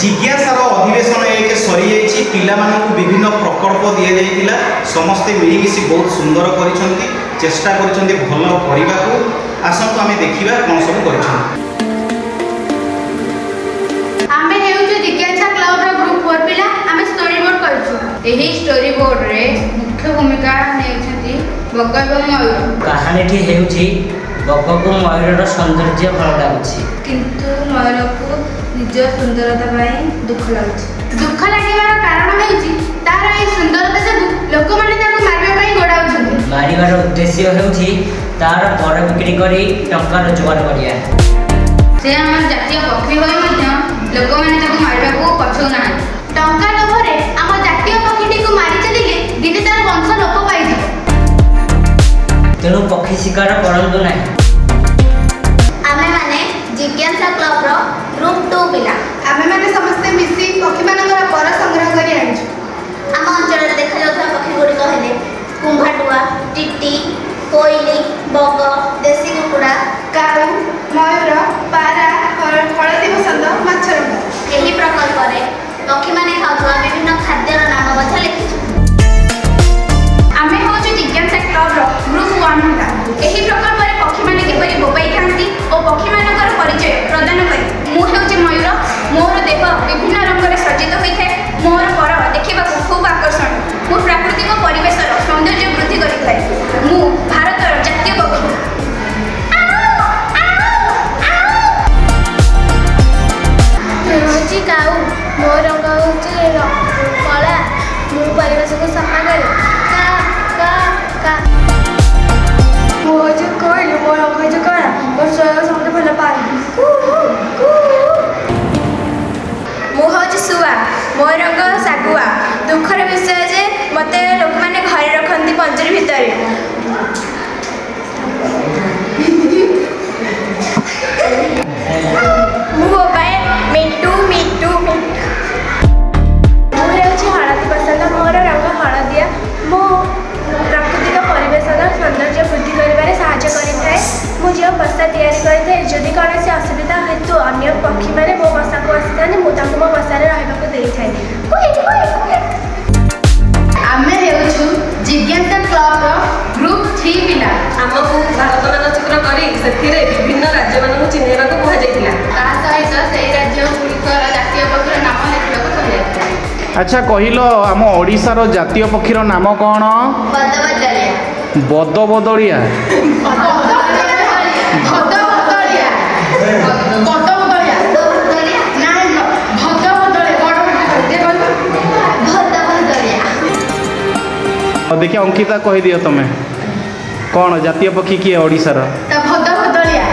जिज्ञासार अधिवेशन एक सरी जाइए पिला विभिन्न प्रकल्प दि जाइए समस्ते मिलमिशि बहुत सुंदर करिसेंती चेष्टा करिसेंती भल करने को आसतु आम देखा कौन सब कर जिज्ञासा क्लब ग्रुप 4 पिला आम स्टोरी बोर्ड कर स्टोरी बोर्ड रे मुख्य भूमिका नहीं बग और मयूर कहानी टी बग को मयूर सौंदर्य भल लगुच किंतु मयूर को निज सुंदरता दुख लगुच दुख लगे कारण है तार ये सुंदरता जो लोक मैंने मारवा गोड़ाऊँ मारिबार उद्देश्य होउछि तार पर बिक्री करी टंका रोजगार करिया से हमर जातीय पक्षी होई मध्य लोक मैंने मारवा को पछौना टंका लोभरे आम जातीय पक्षी को मारी चलिए दिने तार वंश लोप पाई तेणु पक्षी शिकार करंतु नहीं आमे माने जिज्ञासा क्लब रो ग्रुप 2 पिला आमे माने समस्त मिसी पक्षी मानकर पर संग्रह करी आनिछु आम अंचल देखा जाता पक्षी गुड़ी कहले कुंभाटुआ टिटी कोइली बग देसी कुकुड़ा काऊ मयूर पारा हलदी बसंत माछरंगा एही प्रकल्प रे पक्षी माने खाउवा विभिन्न खाद्यर नाम मध्य लिखिछु आमे होछु जिज्ञासा क्लब रो ग्रुप 1 पिला एही प्रकल्प रे पक्षी माने किपरि बोबाई खांती और पक्षी मानकर परिचय प्रदान करी मु हेउछि मयूर मोर देह विभिन्न रंग रे सज्जित होई थाए मोर पर देखिबा खूब आकर्षण मु प्राकृतिक परिवेश सौंदर्य वृद्धि करि थाए मु भारत जातीय पक्षी होची काऊ मोर रंग होची कला मु परिवेश को सफा करे का का का मु होची कोइल मोर रंग होची कला मोर सोया समते भल पाए मु होची सुआ मोर रंग सागुआ दुखर विषय जे मते लोक माने घरे रखंती पंजरी भितरे मु बाय मिट्टू मिट्टू मु हेउची हळदी पसंद मोर रंग हळदिया मु प्राकृतिक परिवेश सौंदर्य वृद्धि करिबारे सहायता करिथाए मु जो बसा तैयारी करिथाए जदि कौन असुविधा हेतु अन्य पक्षी माने मो बसा को आसिथाने मु ताको मो बसा रे रहबा को देइथाए आमे हेउछु जिज्ञासा क्लब रो ग्रुप 3 पिला हमकु भारत मानचित्र करी सेथिरे विभिन्न राज्य मानकु चिन्हैबा को कहा जाइतिला ता सहित सेही राज्य गुड़िकर जातीय पक्षीर नाम लिखिबाको कहा अच्छा कहिलो आम ओडिशार जातीय पक्षीर नाम कौन बदबदलिया देखिए अंकिता कह दियो तुम्हें कौन जातीय पक्षी किए ओडिशार भदभदलिया